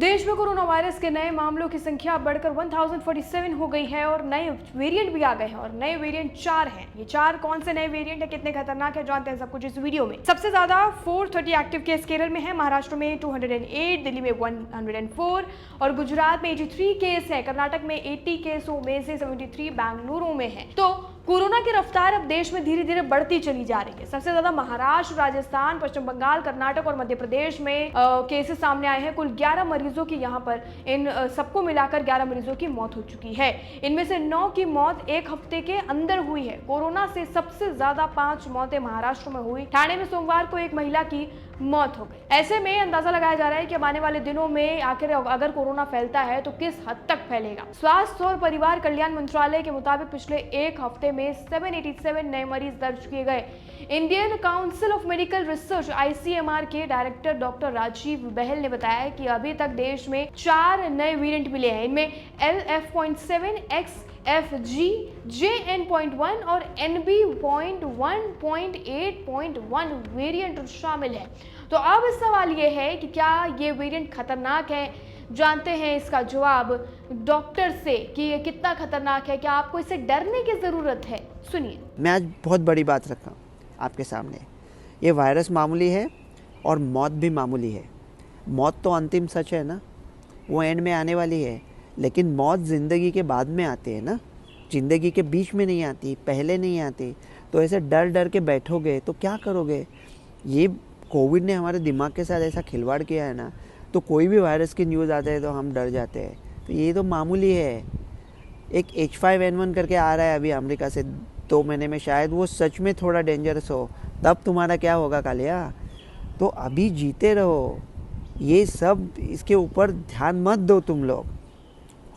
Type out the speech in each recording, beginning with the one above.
देश में corona virus के नए मामलों की संख्या बढ़कर 1047 हो गई है और नए वेरिएंट भी आ गए हैं और नए वेरिएंट 4 हैं। ये 4 कौन से नए वेरिएंट है, कितने खतरनाक है, जानते हैं सब कुछ इस वीडियो में। सबसे ज्यादा 430 एक्टिव केस केरल में है, महाराष्ट्र में 208, दिल्ली में 104 और गुजरात में 83 केस है। कर्नाटक में 80 केसों में से 73 बेंगलुरु में है। तो कोरोना की रफ्तार अब देश में धीरे धीरे बढ़ती चली जा रही है। सबसे ज्यादा महाराष्ट्र, राजस्थान, पश्चिम बंगाल, कर्नाटक और मध्य प्रदेश में केसेस सामने आए हैं। कुल 11 मरीजों की यहाँ पर इन सबको मिलाकर 11 मरीजों की मौत हो चुकी है। इनमें से 9 की मौत एक हफ्ते के अंदर हुई है। कोरोना से सबसे ज्यादा 5 मौतें महाराष्ट्र में हुई। ठाणे में सोमवार को एक महिला की मौत हो गई। ऐसे में अंदाजा लगाया जा रहा है कि अब आने वाले दिनों में आखिर अगर कोरोना फैलता है तो किस हद तक फैलेगा। स्वास्थ्य और परिवार कल्याण मंत्रालय के मुताबिक पिछले एक हफ्ते में 787 नए मरीज दर्ज किए गए। Indian council of medical research ICMR के डायरेक्टर डॉक्टर राजीव बहल ने बताया कि अभी तक देश में 4 नए वेरिएंट मिले हैं। इनमें LF.7, XFG, JN.1 और NB.1.8.1 वेरिएंट शामिल है। तो अब सवाल ये है कि क्या ये वेरिएंट खतरनाक है। जानते हैं इसका जवाब डॉक्टर से कि ये कितना खतरनाक है, क्या आपको इससे डरने की ज़रूरत है। सुनिए। मैं आज बहुत बड़ी बात रखा हूँ आपके सामने। ये वायरस मामूली है और मौत भी मामूली है। मौत तो अंतिम सच है ना, वो एंड में आने वाली है, लेकिन मौत ज़िंदगी के बाद में आती है ना, ज़िंदगी के बीच में नहीं आती, पहले नहीं आती। तो ऐसे डर डर के बैठोगे तो क्या करोगे। ये कोविड ने हमारे दिमाग के साथ ऐसा खिलवाड़ किया है ना, तो कोई भी वायरस की न्यूज़ आते हैं तो हम डर जाते हैं। तो ये तो मामूली है। एक H5N1 करके आ रहा है अभी अमेरिका से 2 महीने में, शायद वो सच में थोड़ा डेंजरस हो, तब तुम्हारा क्या होगा कालिया। तो अभी जीते रहो, ये सब इसके ऊपर ध्यान मत दो तुम लोग।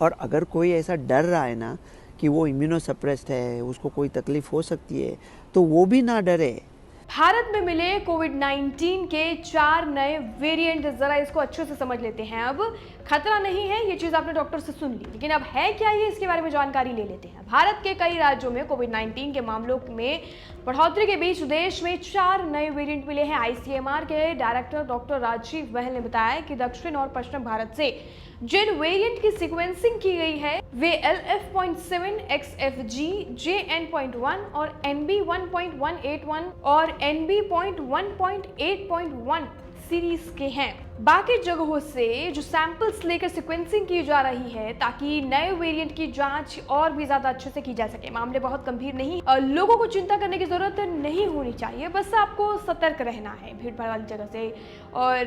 और अगर कोई ऐसा डर रहा है ना कि वो इम्यूनोसप्रेस्ड है, उसको कोई तकलीफ हो सकती है, तो वो भी ना डरे। भारत में मिले कोविड-19 के 4 नए वेरिएंट, जरा इसको अच्छे से समझ लेते हैं। अब खतरा नहीं है, ये चीज आपने डॉक्टर से सुन ली, लेकिन अब है क्या ये, इसके बारे में जानकारी ले लेते हैं। भारत के कई राज्यों में कोविड-19 के मामलों में बढ़ोतरी के बीच देश में 4 नए वेरिएंट मिले हैं। ICMR के डायरेक्टर डॉक्टर राजीव बहल ने बताया कि दक्षिण और पश्चिम भारत से जिन वेरिएंट की सीक्वेंसिंग की गई है वे LF.7, XFG, JN.1 और NB.1.181 और NB.1.8.1 सीरीज के हैं। बाकी जगहों से जो सैंपल्स लेकर सीक्वेंसिंग की जा रही है ताकि नए वेरिएंट की जांच और भी ज्यादा अच्छे से की जा सके। मामले बहुत गंभीर नहीं, लोगों को चिंता करने की जरूरत नहीं होनी चाहिए, बस आपको सतर्क रहना है भीड़ भाड़ वाली जगह से। और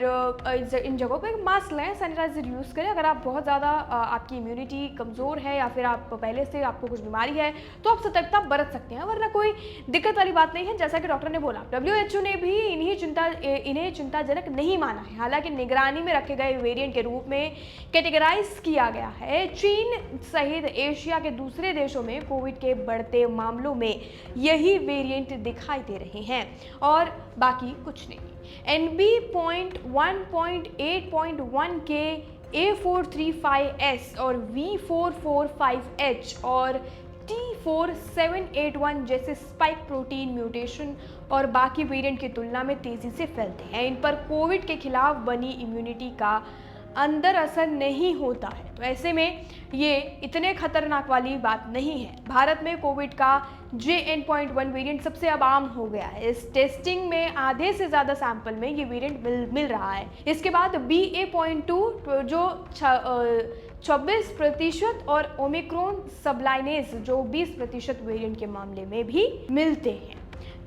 इन जगहों पे मास्क लें, सैनिटाइजर यूज करें। अगर आप बहुत ज्यादा आपकी इम्यूनिटी कमजोर है या फिर आप पहले से आपको कुछ बीमारी है तो आप सतर्कता बरत सकते हैं, वरना कोई दिक्कत वाली बात नहीं है। जैसा कि डॉक्टर ने बोला, WHO ने भी इन्हें चिंताजनक नहीं माना है। हालांकि निगरानी में रखे गए वेरिएंट के रूप में कैटेगराइज किया गया है। चीन सहित एशिया के दूसरे देशों में कोविड के बढ़ते मामलों में यही वेरिएंट दिखाई दे रहे हैं और बाकी कुछ नहीं। NB.1.8.1 के A435S और V445H और T4781 जैसे स्पाइक प्रोटीन म्यूटेशन और बाकी वेरिएंट की तुलना में तेजी से फैलते हैं। इन पर कोविड के खिलाफ बनी इम्यूनिटी का अंदर असर नहीं होता है, तो ऐसे में ये इतने खतरनाक वाली बात नहीं है। भारत में कोविड का JN.1 वेरिएंट सबसे अब आम हो गया है। इस टेस्टिंग में आधे से ज्यादा सैंपल में ये वेरिएंट मिल रहा है। इसके बाद BA.2 जो 26% और ओमिक्रॉन सबलाइनेज जो 20% वेरिएंट के मामले में भी मिलते हैं।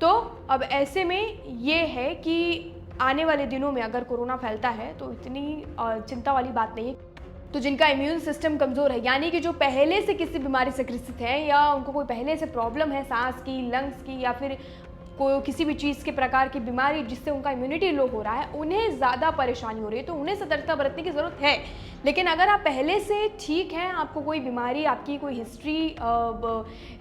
तो अब ऐसे में ये है कि आने वाले दिनों में अगर कोरोना फैलता है तो इतनी चिंता वाली बात नहीं है। तो जिनका इम्यून सिस्टम कमज़ोर है, यानी कि जो पहले से किसी बीमारी से ग्रसित है या उनको कोई पहले से प्रॉब्लम है सांस की, लंग्स की या फिर कोई किसी भी चीज़ के प्रकार की बीमारी जिससे उनका इम्यूनिटी लो हो रहा है, उन्हें ज़्यादा परेशानी हो रही है, तो उन्हें सतर्कता बरतने की ज़रूरत है। लेकिन अगर आप पहले से ठीक हैं, आपको कोई बीमारी, आपकी कोई हिस्ट्री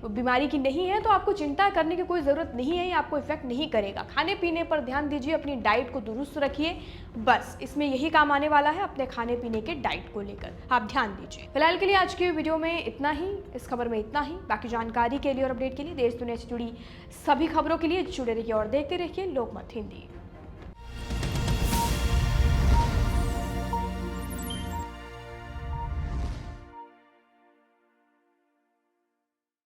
बीमारी की नहीं है, तो आपको चिंता करने की कोई ज़रूरत नहीं है, ये आपको इफेक्ट नहीं करेगा। खाने पीने पर ध्यान दीजिए, अपनी डाइट को दुरुस्त रखिए, बस इसमें यही काम आने वाला है। अपने खाने पीने के डाइट को लेकर आप ध्यान दीजिए। फिलहाल के लिए आज की वीडियो में इतना ही, इस खबर में इतना ही। बाकी जानकारी के लिए और अपडेट के लिए, देश दुनिया से जुड़ी सभी खबरों के लिए जुड़े रहिए और देखते रहिए लोकमत हिंदी।